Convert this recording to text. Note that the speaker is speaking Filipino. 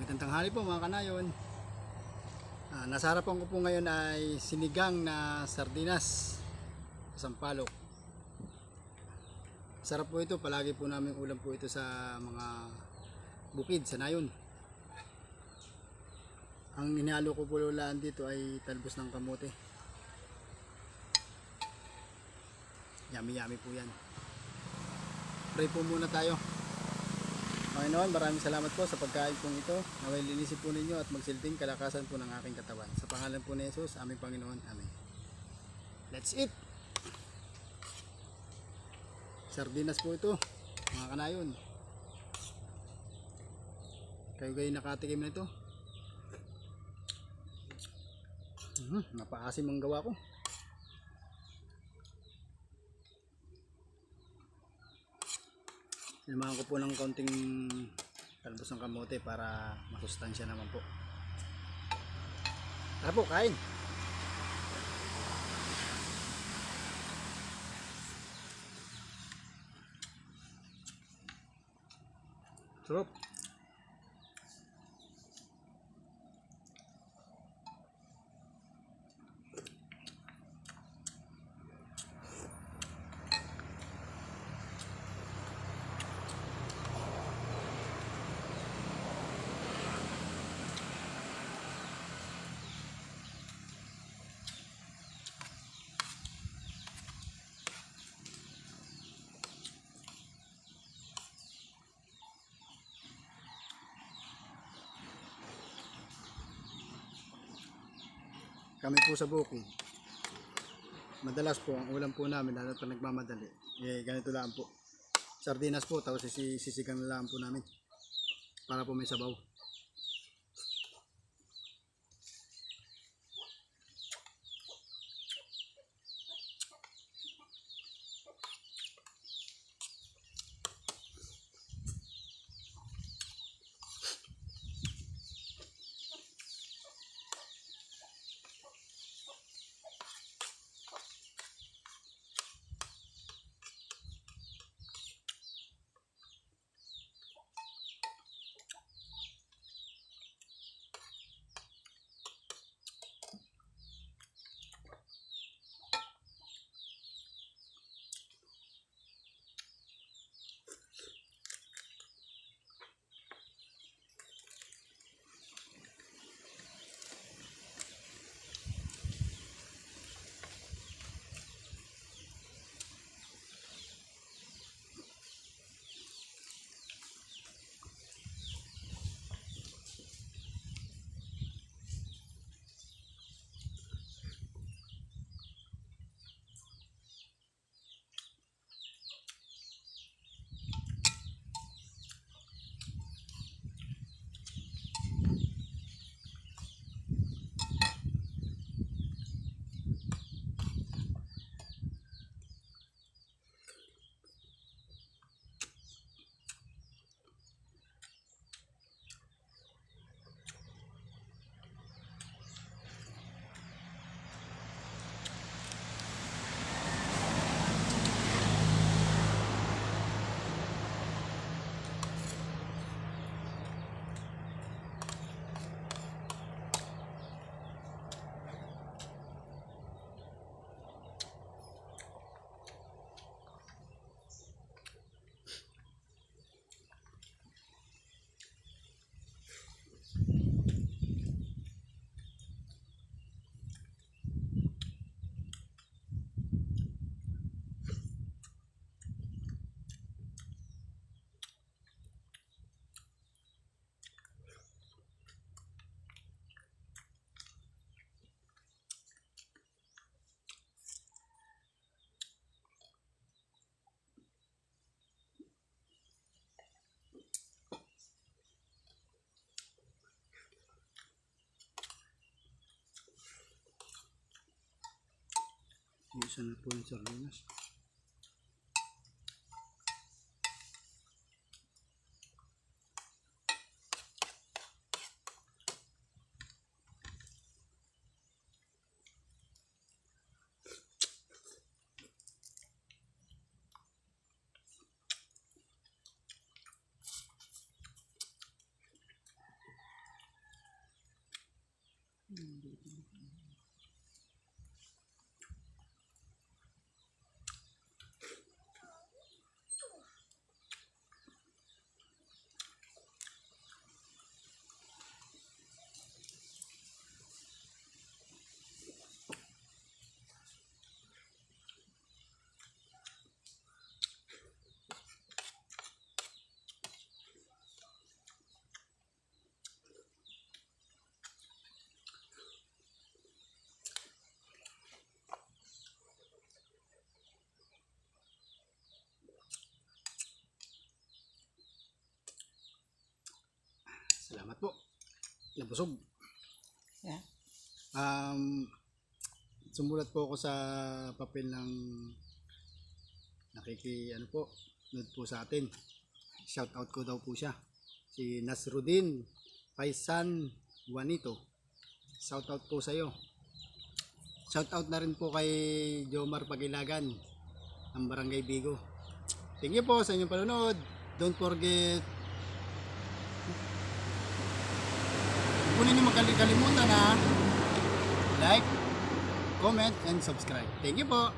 Magandang tanghali po mga kanayon. Nasa harapan ko po ngayon ay sinigang na sardinas sa sampalok. Sarap po ito, palagi po namin ulam po ito sa mga bukid sa nayon. Ang inihalo ko po lulaan dito ay talbos ng kamote. Yummy yummy po yan. Pray po muna tayo. Panginoon, maraming salamat po sa pagkain pong ito. Naway linisin po ninyo at magsilbing kalakasan po ng aking katawan. Sa pangalan po ni Jesus, aming Panginoon. Amen. Let's eat! Sardinas po ito, mga kanayon. Kayo nakatikim na ito. Napaasim ang gawa ko. Sinamahan ko po ng konting talbos ng kamote para masustansya naman po. Tara po, kain! Sarap! Kami po sa bukid, madalas po ang ulam po namin lalo pag nagmamadali ganito lang po, sardinas po, tapos sisigang na lang po namin para po may sabaw. Isa na po yung sardinas. Salamat po. Nabusog. Yeah. Sumulat po ako sa papel ng ano po, nood po sa atin. Shout out ko daw po siya. Si Nasruddin Paisan Juanito. Shout out po sa iyo. Shout out na rin po kay Jomar Pagilagan ng Barangay Bigo. Thank you po sa inyong panonood. Don't forget, huwag niyo magkalimutan na like, comment, and subscribe. Thank you po.